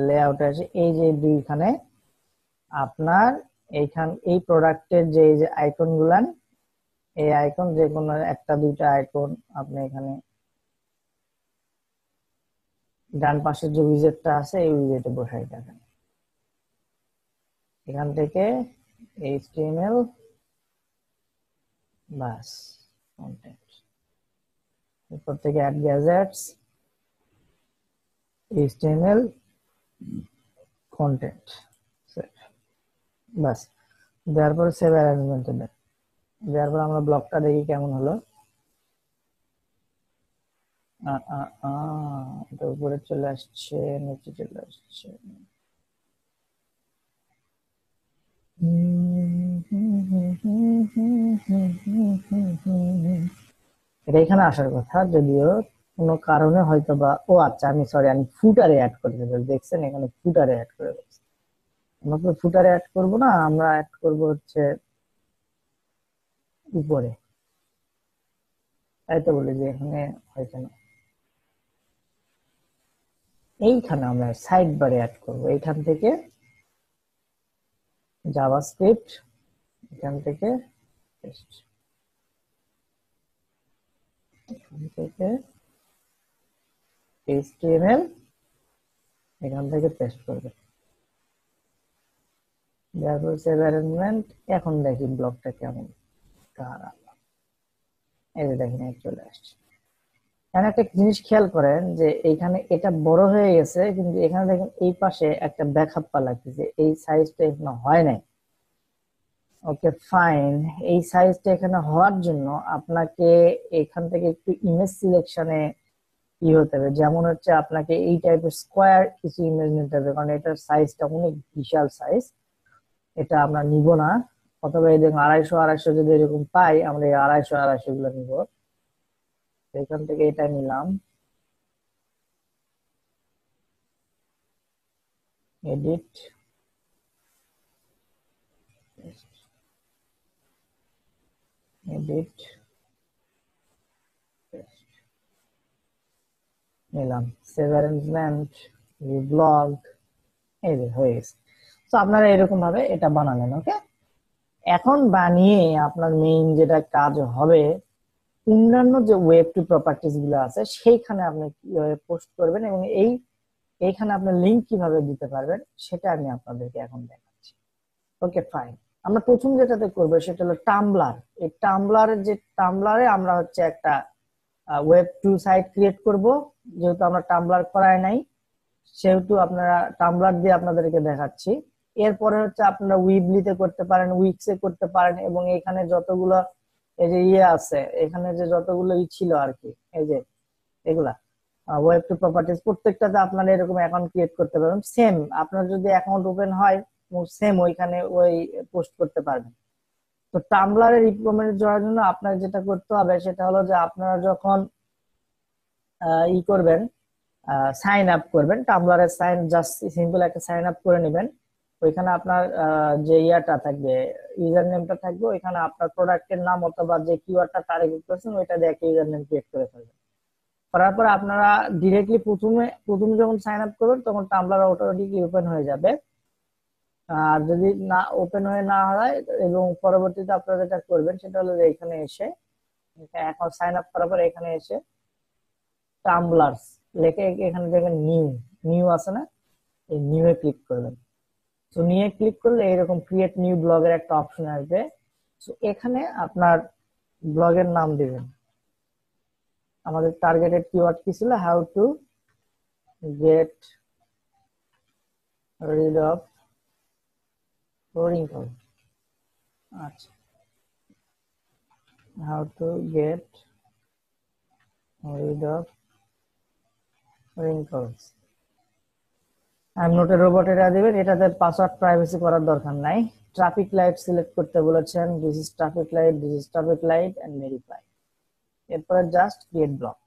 লেআউটে এসে এই যে দুইখানে আপনার এই প্রোডাক্টের যে এই যে আইকন গুলান, এই আইকন যে কোনো একটা দুইটা আইকন আপনি এখানে ডান পাশের যে উইজেটটা আছে এই উইজেটে বসাই দেবেন। এখান থেকে HTML, বাস কন্টেন্ট, এরপর থেকে অ্যাড গ্যাজেটস, HTML কন্টেন্ট, বাস দেওয়ার পরে সেভ অ্যারেঞ্জমেন্টে দেন। দেওয়ার পর আমরা ব্লকটা দেখি কেমন হলো। এটা উপরে চলে আসছে, নিচে চলে আসছে। এটা এখানে আসার কথা, যদিও কোনো কারণে হয়তো বা, ও আচ্ছা আমি সরি, আমি ফুটারে অ্যাড করে দেবো। দেখছেন এখানে ফুটারে অ্যাড করে দেবো। আমরা তো ফুটারে অ্যাড করবো না, আমরা অ্যাড করবো হচ্ছে উপরে। তাই তো বলি যে এখানে হয়েছে না, এইখানে আমরা সাইড বারে অ্যাড করবো। এইখান থেকে জাভাস্ক্রিপ্ট, এখান থেকে পেস্ট, এখান থেকে HTML, এখান থেকে পেস্ট করবে। তারপর সেভ অ্যারেঞ্জমেন্ট। এখন দেখি ব্লকটা কেমন খারাপ। এই যে দেখেন চলে আসছে। এখানে একটা জিনিস খেয়াল করেন যে এইখানে এটা বড় হয়ে গেছে, কিন্তু এখানে দেখেন এই পাশে একটা ব্যাকআপ পা লাগতেছে, এই সাইজটা এখানে হয় নাই। ওকে ফাইন, এই সাইজটা এখানে হওয়ার জন্য আপনাকে এখান থেকে একটু ইমেজ সিলেকশনে কি হতে হবে, যেমন হচ্ছে আপনাকে এই টাইপের স্কোয়ার কিছু ইমেজ নিতে হবে, কারণ এটার সাইজটা অনেক বিশাল সাইজ, এটা আমরা নিব না। অথবা এই দেখুন 250-250 যদি এরকম পাই, আমরা এই 250-250 গুলো নিব। এখান থেকে এটা নিলাম, এডিট, এডিট, নিলাম, সেভ অ্যারেঞ্জমেন্ট, ব্লগ, এই যে হয়ে গেছে। তো আপনারা এরকম ভাবে এটা বানালেন। ওকে, এখন বানিয়ে আপনার মেইন যেটা কাজ হবে, অন্যান্য যে ওয়েব টু প্রপার্টিস গুলো আছে সেইখানে আপনি কিভাবে পোস্ট করবেন এবং এইখানে আপনার লিংক কিভাবে দিতে পারবেন সেটা আমি আপনাদেরকে এখন দেখাচ্ছি। ওকে ফাইন, আমরা প্রথম যেটাতে করবো সেটা হলো টাম্বলার। এই টাম্বলারে আমরা হচ্ছে একটা ওয়েব টু সাইট ক্রিয়েট করব। যেহেতু আমরা টাম্বলার করাই নাই, সেহেতু আপনারা টাম্বলার দিয়ে আপনাদেরকে দেখাচ্ছি। এরপরে হচ্ছে আপনারা উইবলিতে করতে পারেন, উইক্সে করতে পারেন, এবং এখানে যতগুলো এই যে আছে, এখানে যে যতগুলো ছিল আর কি, এই যে এগুলা ওয়েব টু প্রপার্টিজ, প্রত্যেকটাতে আপনারা এরকম অ্যাকাউন্ট ক্রিয়েট করতে পারবেন। সেম আপনার যদি অ্যাকাউন্ট ওপেন হয়, সেম ওইখানে ওই পোস্ট করতে পারবেন। তো টাম্বলারের ইমপ্লিমেন্ট করার জন্য আপনার যেটা করতে হবে সেটা হলো যে আপনারা যখন করবেন, সাইন আপ করবেন, টাম্বলারের জাস্ট সিম্পল একটা সাইন আপ করে নেবেন। ওইখানে আপনার যে ইয়াটা থাকবে, ইউজার নেমটা থাকবে, ওইখানে আপনার প্রোডাক্টের নাম অথবা যে কিওয়ার্ডটা টার্গেট করছেন ওইটা দিয়ে একটা ইউজার নেম ক্রিয়েট করে ফেলবেন। করার পর আপনারা ডিরেক্টলি প্রথমে যখন সাইন আপ করবেন তখন টাম্বলার অটোমেটিকলি ওপেন হয়ে যাবে। আর যদি না ওপেন হয়ে না হয়, এবং পরবর্তীতে আপনারা যেটা করবেন সেটা হলো যে এখানে এসে, এখন সাইন আপ করার পর এখানে এসে টাম্বলার্স লেখে এখানে দেখেন নিউ, নিউ আছে না, এই নিউ এ ক্লিক করবেন। তো নিউ এ ক্লিক করলে এরকম ক্রিয়েট নিউ ব্লগের একটা অপশন আসবে। তো এখানে আপনার ব্লগের নাম দিবেন। আমাদের টার্গেটেড কিওয়ার্ড কি ছিল? How to get rid of wrinkle। আচ্ছা, how to get rid of wrinkles। নোটের রোবট এটা দিবেন, এটাতে পাসওয়ার্ড প্রাইভেসি করার দরকার নাই। ট্রাফিক লাইট সিলেক্ট করতে বলেছেন, this is traffic light, this is traffic light and verify. এরপরে just create block.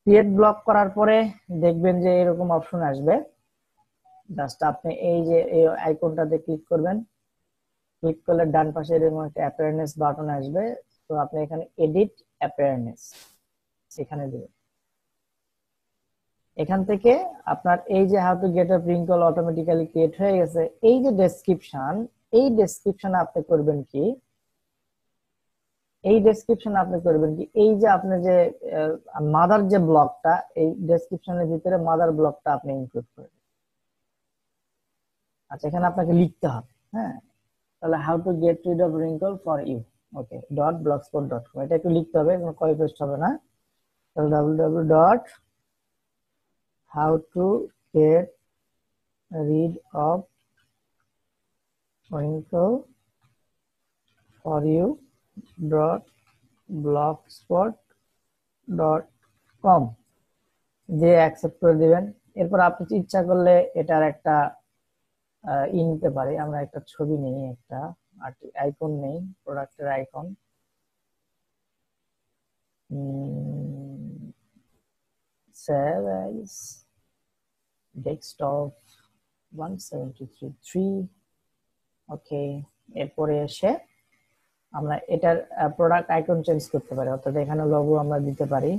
Create block করার পরে দেখবেন যে এরকম অপশন আসবে। জাস্ট আপনি এই যে এই আইকনটাতে ক্লিক করবেন, ক্লিক করলে ডান পাশে এরকম একটা অ্যাপিয়ারেন্স বাটন আসবে। তো আপনি এখানে এডিট অ্যাপিয়ারেন্স এখানে দিবেন। এখান থেকে আপনার এই যে how to get a sprinkle automatically create হয়ে গেছে। এই যে ডেসক্রিপশন, এই ডেসক্রিপশন আপনি করবেন কি, এই ডেসক্রিপশন আপনি করবেন কি, এই যে আপনি যে মাদার যে ব্লকটা, এই ডেসক্রিপশনের ভিতরে মাদার ব্লকটা আপনি ইনক্লুড করবেন। আচ্ছা, এখানে আপনাকে লিখতে হবে। হ্যাঁ, তাহলে how to get rid of wrinkle for you, okay, .blogspot.com, এটা একটু লিখতে হবে, কোনো কপি পেস্ট হবে না। তাহলে www.howtoreadofwrinkle.blogspot.com দিয়ে অ্যাকসেপ্ট করে দিবেন। এরপর আপনি ইচ্ছা করলে এটার একটা নিতে পারি, আমরা একটা ছবি নেই, একটা আইকন নেই, প্রোডাক্টের আইকন, save as desktop 173.3, ওকে। এরপরে এসে আমরা এটার প্রোডাক্ট আইকন চেঞ্জ করতে পারি, অর্থাৎ এখানে লোগো আমরা দিতে পারি।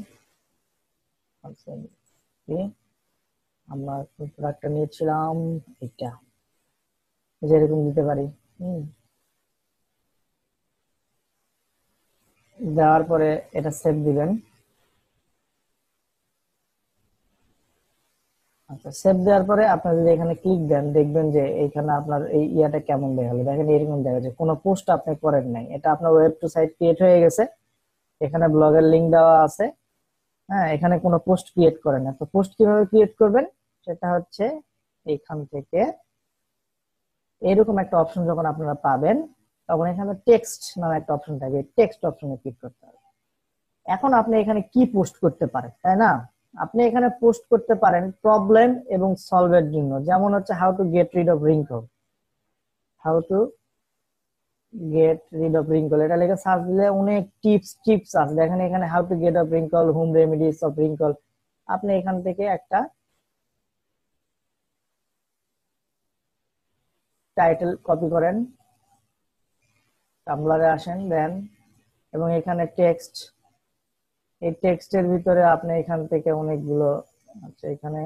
আমরা প্রোডাক্টটা নিয়েছিলাম এটা, যেরকম দিতে পারি। দেওয়ার পরে এটা সেভ দিবেন। আচ্ছা, সেভ দেওয়ার পরে আপনার যদি এখানে ক্লিক দেন, দেখবেন যে এইখানে আপনার এই ইয়াটা কেমন দেখালো। দেখেন এরকম দেখা যায়, কোনো পোস্ট আপনি করেন নাই, এটা আপনার ওয়েব টু সাইট ক্রিয়েট হয়ে গেছে। এখানে ব্লগের লিংক দেওয়া আছে। হ্যাঁ, এখানে কোনো পোস্ট ক্রিয়েট করেন না। তো পোস্ট কিভাবে ক্রিয়েট করবেন সেটা হচ্ছে এইখান থেকে এরকম একটা অপশন যখন আপনারা পাবেন, তখন এখানে টেক্সট নামে একটা অপশন থাকবে, টেক্সট অপশনে ক্লিক করতে হবে। এখন আপনি এখানে কি পোস্ট করতে পারেন, তাই না? আপনি এখানে পোস্ট করতে পারেন প্রবলেম এবং সলভের জন্য, যেমন হচ্ছে how to get rid of wrinkle, how to get rid of wrinkle, এটা লিখে সার্চ দিলে অনেক টিপস আছে। দেখেন এখানে how to gate of wrinkle, home remedies of wrinkle. আপনি এখান থেকে একটা টাইটেল কপি করেন, টাম্বলারে আসেন, দেন এবং এখানে টেক্সট, এই টেক্সটের ভিতরে আপনি এখান থেকে অনেকগুলো, আচ্ছা এখানে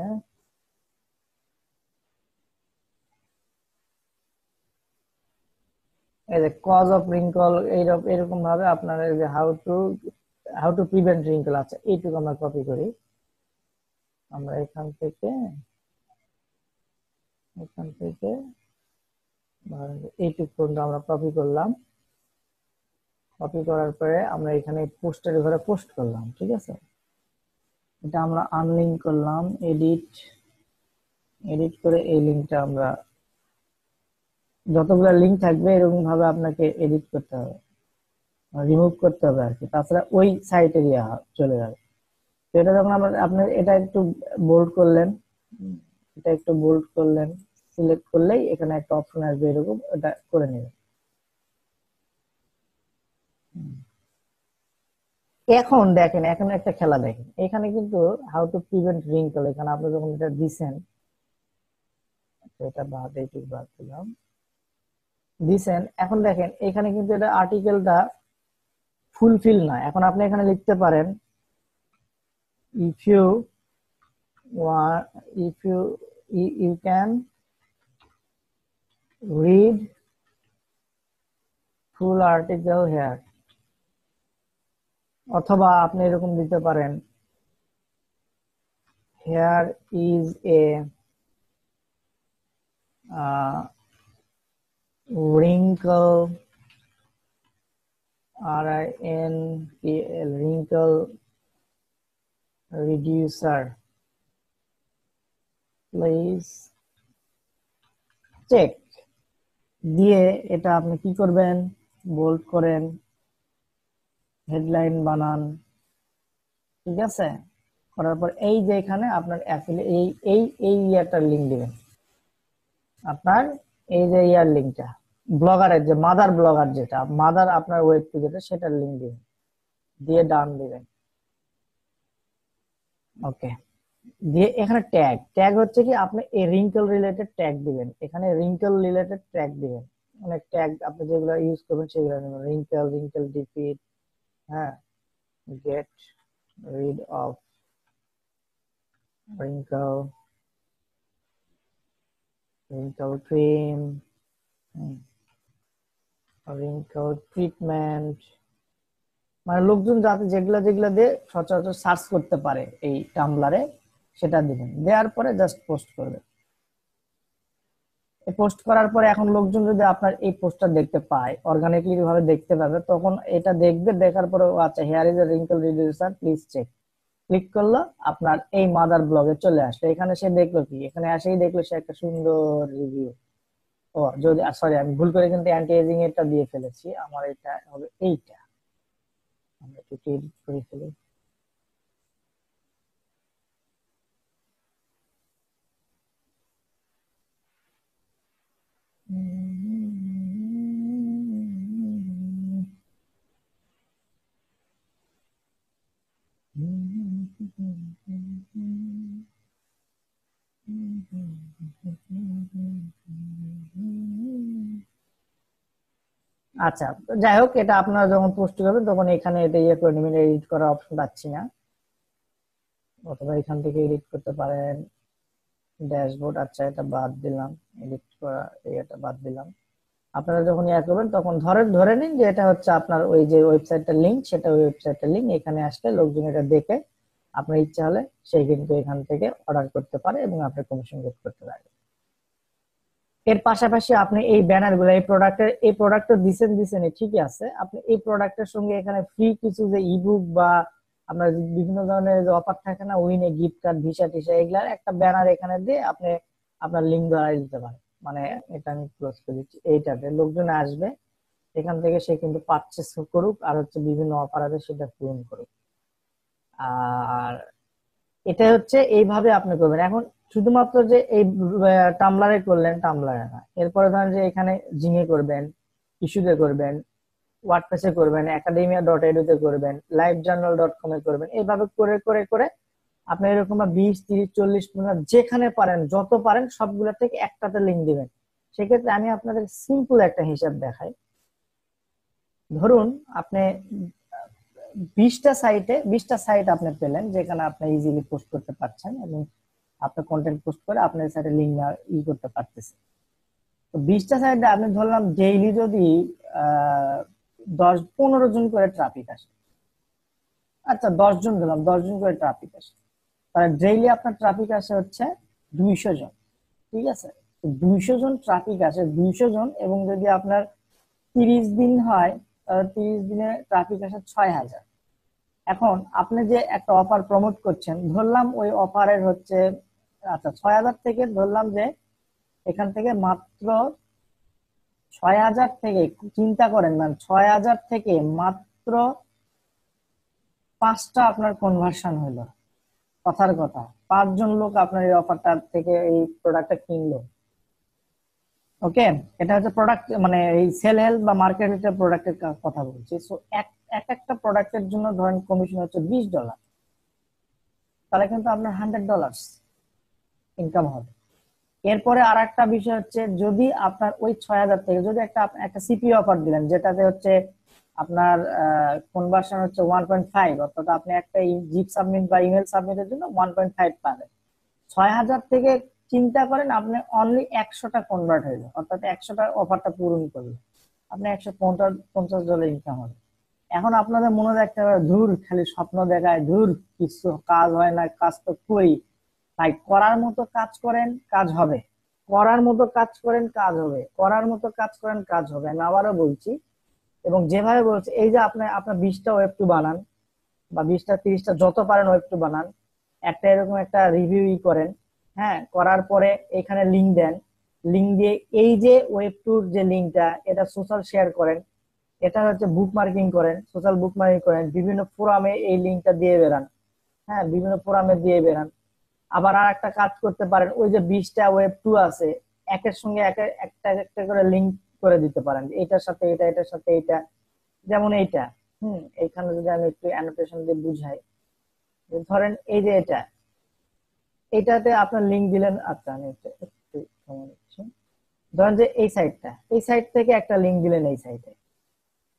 এই যে কজ অফ রিঙ্কল, এরকম ভাবে আপনার এই যে হাউ টু প্রিভেন্ট রিঙ্কল, আচ্ছা এইটুকু আমরা কপি করি। আমরা এখান থেকে এইটুকু পর্যন্ত আমরা কপি করলাম। কপি করার পরে আমরা এখানে পোস্টের ঘরে পোস্ট করলাম, ঠিক আছে। এটা আমরা আনলিঙ্ক করলাম, এডিট করে এই লিঙ্কটা আমরা, যতগুলো লিঙ্ক থাকবে এরকম ভাবে আপনাকে এডিট করতে হবে, রিমুভ করতে হবে আর কি, তাছাড়া ওই সাইটে গিয়ে চলে যাবে। তো এটা যখন আপনি এটা একটু বোল্ড করলেন, সিলেক্ট করলেই এখানে একটা অপশন আসবে এরকম, এটা করে নেবেন। এখন দেখেন, এখন একটা খেলা দেখেন, এখানে কিন্তু হাউ টু প্রিভেন্ট রিঙ্কল, এখানে আপনি যখন এটা দিছেন, এটা বাদ দিলাম, দিছেন। এখন দেখেন এখানে কিন্তু এটা আর্টিকেলটা ফুলফিল না। এখন আপনি এখানে লিখতে পারেন if you want, you can read full article here, অথবা আপনি এরকম দিতে পারেন here is a wrinkle, wrinkle reducer, please check দিয়ে এটা আপনি কি করবেন, বোল্ড করেন, হেডলাইন বানান, ঠিক আছে। করার পর এই যে এখানে আপনার এই ইয়ারটার লিঙ্ক দিবেন, আপনার এই যে ইয়ার লিঙ্কটা, ব্লগারের যে মাদার ব্লগার, যেটা মাদার আপনার ওয়েব যেটা, সেটার লিঙ্ক দিবেন, দিয়ে ডান দিবেন। ওকে, দিয়ে এখানে ট্যাগ ট্যাগ হচ্ছে কি আপনি এই রিঙ্কেল রিলেটেড ট্যাগ দিবেন, এখানে রিঙ্কেল রিলেটেড ট্যাগ দিবেন, অনেক ট্যাগ আপনি যেগুলো ইউজ করবেন সেগুলো নেবেন, রিঙ্কেল, রিঙ্কেল ডিফিট, হ্যাঁ, gate rid of wrinkle, wrinkle cream, wrinkle treatment, মানে লোকজন যাতে যেগুলা যেগুলা দিয়ে সচরাচর সার্চ করতে পারে এই টাম্বলারে সেটা দিবেন, দেওয়ার পরে জাস্ট পোস্ট করবেন। পোস্ট করার পরে এখন লোকজন যদি আপনার এই পোস্টটা দেখতে পায়, অর্গানিকলি ভাবে দেখতে পাবে, তখন এটা দেখবে, দেখার পরে আচ্ছা here is a wrinkle reducer, please check, click করলো, আপনার এই মাদার ব্লগে চলে আসলো। এখানে সে দেখলো কি, এখানে আসেই দেখলো সে একটা সুন্দর রিভিউ। ও যদি সরি, আমি ভুল করে কিন্তু অ্যান্টি এজিং এটা দিয়ে ফেলেছি, আমার এটা হবে এইটা, আমরা একটু এডিট করে ফেলি। আচ্ছা, তো যাই হোক, এটা আপনারা যখন পোস্ট করবেন তখন এখানে এটা ইয়ে করে নেবেন, এডিট করার অপশন পাচ্ছি না, অথবা এখান থেকে এডিট করতে পারেন। ড্যাশবোর্ড, আচ্ছা এটা বাদ দিলাম, এডিট করা এটা বাদ দিলাম। আপনারা যখন ইয়ে করবেন তখন ধরে নিন যে এটা হচ্ছে আপনার ওই যে ওয়েবসাইটটার লিংক, সেটা ওই ওয়েবসাইটটার লিংক, এখানে আসলে লোকজন এটা দেখে আপনার ইচ্ছা হলে সে কিন্তু এখান থেকে অর্ডার করতে পারে এবং আপনি কমিশন গেট করতে পারবেন। এর পাশাপাশি আপনি এই ব্যানার গুলো, এই প্রোডাক্ট দিছেন ঠিকই আছে, আপনি এই প্রোডাক্টের সঙ্গে এখানে ফ্রি কিছু যে ইবুক বা আপনার বিভিন্ন ধরনের যে অফার থাকে না, উইনে গিফট কার্ড, ভিসা টিসা, এগুলার একটা ব্যানার এখানে দিয়ে আপনি আপনার লিঙ্ক ধরাই দিতে পারেন। মানে এটা আমি ক্লোজ করে দিচ্ছি, এইটাতে লোকজন আসবে, এখান থেকে সে কিন্তু পারচেস করুক আর হচ্ছে বিভিন্ন অফার আছে সেটা পূরণ করুক। আর এটা হচ্ছে এইভাবে আপনি করবেন। এখন শুধুমাত্র যে এই টামলারে করলেন, টামলারে না, এরপরে ধরেন যে এখানে জিঙে করবেন, ইস্যুতে করবেন, ওয়ার্ডপ্রেসে করবেন, একাডেমিয়া.edu তে করবেন, লাইভজার্নাল.com এ করবেন, এইভাবে করে করে করে আপনি এরকম 20, 30, 40, 50 যেখানে পারেন, যত পারেন সবগুলো থেকে একটাতে লিঙ্ক দিবেন। সেক্ষেত্রে আমি আপনাদের সিম্পল একটা হিসাব দেখাই। ধরুন আপনি 20টা সাইট আপনি পেলেন যেখানে আপনি ইজিলি পোস্ট করতে পারছেন এবং আপনি কন্টেন্ট পোস্ট করে আপনার সাইটে লিঙ্ক করতে পারতেছেন। তো 20টা সাইটে আমি ধরলাম ডেইলি যদি 10-15 জন করে ট্রাফিক আসে, আচ্ছা 10 জন দিলাম, 10 জন করে ট্রাফিক আসে, তাহলে ডেইলি আপনার ট্রাফিক আসে হচ্ছে 200 জন, ঠিক আছে? তো 200 জন ট্রাফিক আসে, 200 জন, এবং যদি আপনার 30 দিন হয় তাহলে 30 দিনে ট্রাফিক আসে 6,000। এখন আপনি যে একটা অফার প্রমোট করছেন, ধরলাম ওই অফারের হচ্ছে, আচ্ছা 6,000 থেকে ধরলাম যে এখান থেকে মাত্র 6,000 থেকে, চিন্তা করেন, মানে 6,000 থেকে মাত্র 5টা আপনার কনভার্সন হলো। কথার কথা, 5 জন লোক আপনার এই অফারটা থেকে এই প্রোডাক্টটা কিনলো। ওকে, এটা হচ্ছে প্রোডাক্ট, মানে এই সেল হেল্প বা মার্কেট প্রোডাক্টের কথা বলছি। সো এক এক একটা প্রোডাক্টের জন্য ধরেন কমিশন হচ্ছে $20, তাহলে কিন্তু আপনার $100 ইনকাম হবে। এরপরে আর একটা বিষয় হচ্ছে, যদি আপনার ওই 6,000 থেকে যদি একটা একটা সিপি অফার দিলেন যেটাতে হচ্ছে আপনার কনভার্সন হচ্ছে 1.5, অর্থাৎ আপনি একটা জিপ সাবমিট বা ইমেল সাবমিটের জন্য 1.5 পাবেন। 6,000 থেকে চিন্তা করেন আপনি অনলি 100টা কনভার্ট হইলো, অর্থাৎ 100টা অফারটা পূরণ করলো, আপনি $150 ইনকাম হবে। এখন আপনাদের মনে রাখতে হবে, ধুর খালি স্বপ্ন দেখায়, ধুর কিছু কাজ হয় না, কাজ তো করি। তাই করার মতো কাজ করেন, কাজ হবে। করার মতো কাজ করেন, কাজ হবে। করার মতো কাজ করেন, কাজ হবে। আমি আবারও বলছি, এবং যেভাবে বলছি, এই যে আপনি আপনার 20টা ওয়েব টু বানান বা 20টা 30টা যত পারেন ওয়েব টু বানান, একটা এরকম একটা রিভিউ করেন, হ্যাঁ, করার পরে এখানে লিঙ্ক দেন, লিঙ্ক দিয়ে এই যে ওয়েব টুর যে লিঙ্কটা, এটা সোশ্যাল শেয়ার করেন, এটা হচ্ছে বুক মার্কিং করেন, সোশ্যাল বুক মার্কিং করেন, বিভিন্ন ফোরামে এই লিঙ্কটা দিয়ে বেরান, হ্যাঁ, বিভিন্ন ফোরামে দিয়ে বেরান। আবার আর একটা কাজ করতে পারেন, ওই যে 20টা ওয়েব টু আছে, একের সঙ্গে একটা একটা করে লিঙ্ক করে দিতে পারেন, এটার সাথে এটা, এটার সাথে এটা, যেমন এইটা। এইখানে যদি আমি একটু অ্যানোটেশন দিয়ে বুঝাই, ধরেন এই যে এটাতে আপনার লিংক দিলেন, আচ্ছা আমি একটু সময় নিচ্ছি। ধরেন যে এই সাইট থেকে একটা লিংক দিলেন এই সাইটে,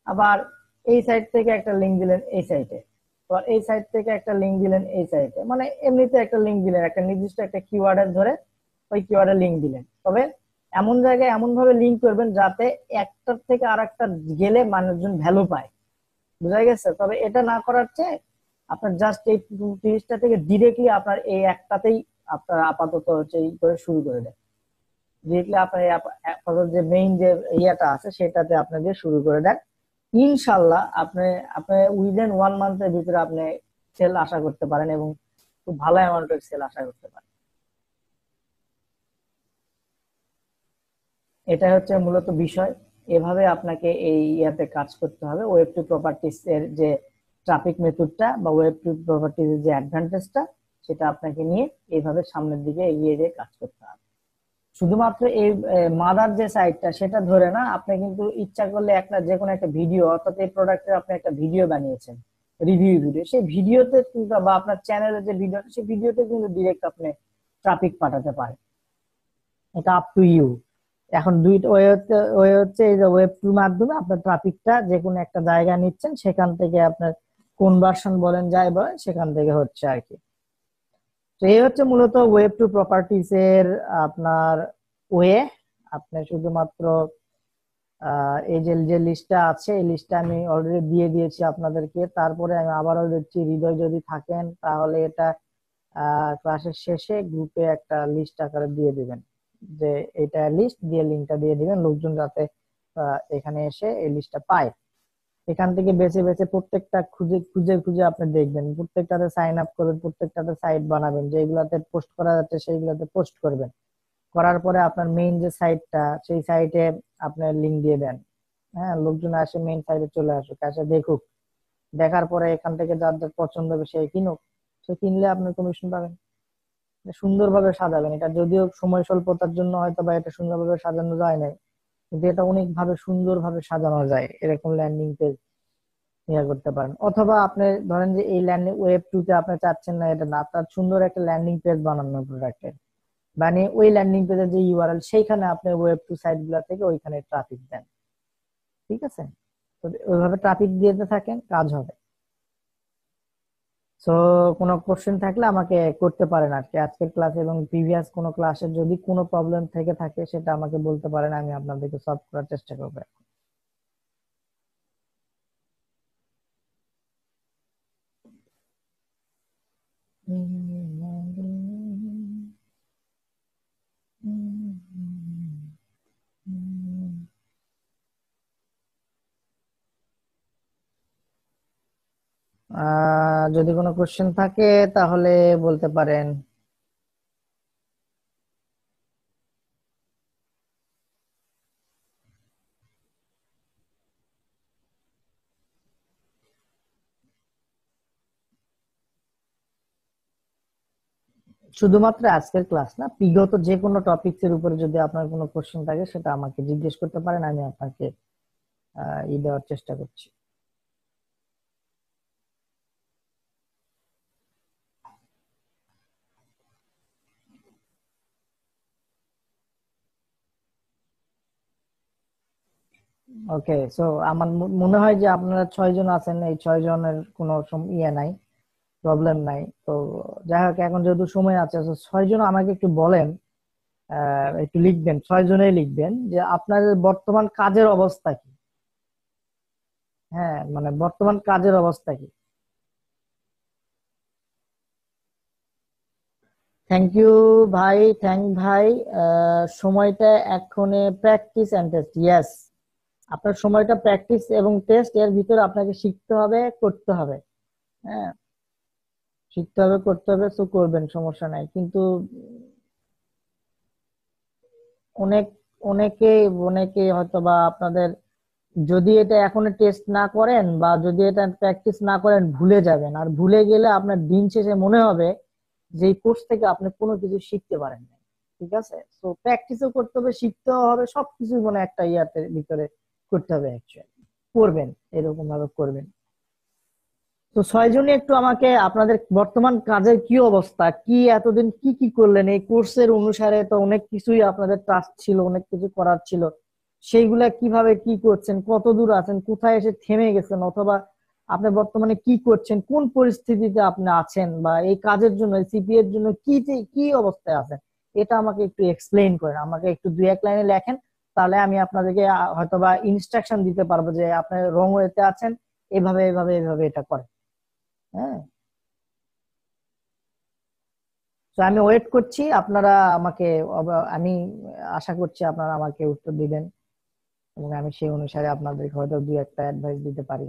আবার এই সাইট থেকে একটা লিংক দিলেন এই সাইটে, আবার এই সাইট থেকে একটা লিংক দিলেন এই সাইটে, মানে এমনিতে একটা লিংক দিলেন একটা নির্দিষ্ট একটা কিওয়ার্ডের ধরে ওই কিওয়ার্ডের লিংক দিলেন। তবে এমন জায়গায় এমন ভাবে লিংক করবেন যাতে একটার থেকে আর একটা গেলে মানুষজন ভ্যালু পায়, বুঝা গেছে? তবে এটা না করার চেয়ে আপনার জাস্ট এই 30টা থেকে ডিরেক্টলি আপনার এই একটাতেই আপনার আপাতত হচ্ছে এই করে শুরু করে দেন। ডিরেক্টলি আপনার আপাতত যে মেইন যে ইয়েটা আছে সেটাতে আপনি দিয়ে শুরু করে দেন। ইনশাল্লাহ আপনি আপনি উইদিন 1 মান্থের ভিতরে আপনি সেল আশা করতে পারেন এবং খুব ভালো অ্যামাউন্টের সেল আশা করতে পারেন। এটা হচ্ছে মূলত বিষয়। এভাবে আপনাকে এই ইয়াতে কাজ করতে হবে। ওয়েব টু প্রপার্টিস এর যে ট্রাফিক মেথডটা বা ওয়েব টু প্রপার্টিস এর যে অ্যাডভান্টেজটা সেটা আপনাকে নিয়ে এইভাবে সামনের দিকে এগিয়ে দিয়ে কাজ করতে হবে। শুধুমাত্র এই মাদার যে সাইটটা সেটা ধরে না, আপনি কিন্তু ইচ্ছা করলে একটা যে কোনো একটা ভিডিও, অর্থাৎ এই প্রোডাক্টের আপনি একটা ভিডিও বানিয়েছেন, রিভিউ ভিডিও, সেই ভিডিওতে কিন্তু বা আপনার চ্যানেলের যে ভিডিও সেই ভিডিওতে কিন্তু ডিরেক্ট আপনি ট্রাফিক পাঠাতে পারেন। এটা আপ টু ইউ। এখন দুইটা ওয়ে হচ্ছে এই যে ওয়েব টুর মাধ্যমে আপনার ট্রাফিকটা যে কোনো একটা জায়গা নিচ্ছেন, সেখান থেকে আপনার কনভার্সন বলেন যাই বলেন সেখান থেকে হচ্ছে আর কি। তো এই হচ্ছে মূলত ওয়েব টু প্রপার্টিস এর আপনার ওয়ে। আপনি শুধুমাত্র এই যে যে লিস্টটা আছে এই লিস্টটা আমি অলরেডি দিয়ে দিয়েছি আপনাদেরকে। তারপরে আমি আবারও দিচ্ছি, হৃদয় যদি থাকেন তাহলে এটা ক্লাসের শেষে গ্রুপে একটা লিস্ট আকারে দিয়ে দিবেন, যে এটা লিস্ট দিয়ে লিঙ্কটা দিয়ে দিবেন, লোকজন যাতে এখানে এসে এই লিস্টটা পায়। এখান থেকে বেছে বেছে প্রত্যেকটা খুঁজে খুঁজে খুঁজে আপনি দেখবেন, প্রত্যেকটাতে সাইন আপ করবেন, প্রত্যেকটাতে সাইট বানাবেন, যেগুলাতে পোস্ট করা যাচ্ছে সেইগুলাতে পোস্ট করবেন। করার পরে আপনার মেইন যে সাইটটা সেই সাইটে আপনার লিংক দিয়ে দেন। হ্যাঁ, লোকজন আসে মেইন সাইটে চলে আসুক, আসে দেখুক, দেখার পরে এখান থেকে যার যার পছন্দ হবে সে কিনুক, সে কিনলে আপনার কমিশন পাবেন। সুন্দরভাবে সাজাবেন। এটা যদিও সময় স্বল্পতার জন্য হয়তো বা এটা সুন্দরভাবে সাজানো যায় না, কিন্তু এটা অনেক ভাবে সুন্দরভাবে সাজানো যায়। এরকম ল্যান্ডিং পেজ ইয়ে করতে পারেন। অথবা আপনি ধরেন যে এই ল্যান্ডিং ওয়েব টু তে আপনি চাচ্ছেন না এটা না, আপনার সুন্দর একটা ল্যান্ডিং পেজ বানানো প্রোডাক্টের, মানে ওই ল্যান্ডিং পেজের যে ইউআরএল সেইখানে আপনি ওয়েব টু সাইট গুলা থেকে ওইখানে ট্রাফিক দেন। ঠিক আছে? তো ওইভাবে ট্রাফিক দিতে থাকেন, কাজ হবে। সো কোনো কোশ্চেন থাকলে আমাকে করতে পারেন আর কি, আজকের ক্লাস এবং প্রিভিয়াস কোনো ক্লাসের যদি কোনো প্রবলেম থেকে থাকে সেটা আমাকে বলতে পারেন, আমি আপনাদেরকে সলভ করার চেষ্টা করবো। যদি কোনো কোশ্চেন থাকে তাহলে বলতে পারেন। শুধুমাত্র আজকের ক্লাস না, বিগত যে কোনো টপিকস এর উপরে যদি আপনার কোনো কোশ্চেন থাকে সেটা আমাকে জিজ্ঞেস করতে পারেন, আমি আপনাকে দেওয়ার চেষ্টা করছি। ওকে, সো আমার মনে হয় যে আপনারা 6 জন আছেন, এই 6 জনের কোনো ইয়ে নাই, প্রবলেম নাই। তো যাই হোক, এখন যেহেতু সময় আছে, তো 6 জন আমাকে একটু বলেন, একটু লিখবেন, 6 জনেই লিখবেন যে আপনাদের বর্তমান কাজের অবস্থা কি। হ্যাঁ, মানে বর্তমান কাজের অবস্থা কি। থ্যাংক ইউ ভাই, ভাই। সময়টা এক্ষণে প্র্যাকটিস এন্ড টেস্ট, ইয়েস। আপনার সময়টা প্র্যাকটিস এবং টেস্ট এর ভিতরে আপনাকে শিখতে হবে, করতে হবে। হ্যাঁ, শিখতে হবে, করতে হবে, তো করবেন, সমস্যা নাই। কিন্তু অনেক অনেকে অনেকে হয়তো বা আপনাদের, যদি এটা এখন টেস্ট না করেন বা যদি এটা প্র্যাকটিস না করেন ভুলে যাবেন, আর ভুলে গেলে আপনার দিন শেষে মনে হবে যে এই কোর্স থেকে আপনি কোনো কিছু শিখতে পারেন না। ঠিক আছে? তো প্র্যাকটিসও করতে হবে, শিখতেও হবে, সবকিছু মানে একটা ইয়াতে ভিতরে করতে হবে অ্যাকচুয়ালি। করবেন, এরকম ভাবে করবেন। তো 6 জনই একটু আমাকে আপনাদের বর্তমান কাজের কি অবস্থা, কি এতদিন কি কি করলেন, এই কোর্সের অনুসারে তো অনেক কিছুই আপনাদের টাস্ক ছিল, অনেক কিছু করার ছিল, সেইগুলা কিভাবে কি করছেন, কত দূর আছেন, কোথায় এসে থেমে গেছেন, অথবা আপনি বর্তমানে কি করছেন, কোন পরিস্থিতিতে আপনি আছেন, বা এই কাজের জন্য সিপি এর জন্য কি কি অবস্থায় আছেন, এটা আমাকে একটু এক্সপ্লেইন করেন, আমাকে একটু 2-1 লাইনে লেখেন। তাহলে আমি আপনাদেরকে হয়তোবা ইনস্ট্রাকশন দিতে পারবো যে আপনি রং ওয়েতে আছেন, এভাবে এভাবে এভাবে এটা করেন। হ্যাঁ, তো আমি ওয়েট করছি, আপনারা আমাকে আমি আশা করছি আপনারা আমাকে উত্তর দিবেন, এবং আমি সেই অনুসারে আপনাদেরকে হয়তো 2-1টা অ্যাডভাইস দিতে পারি।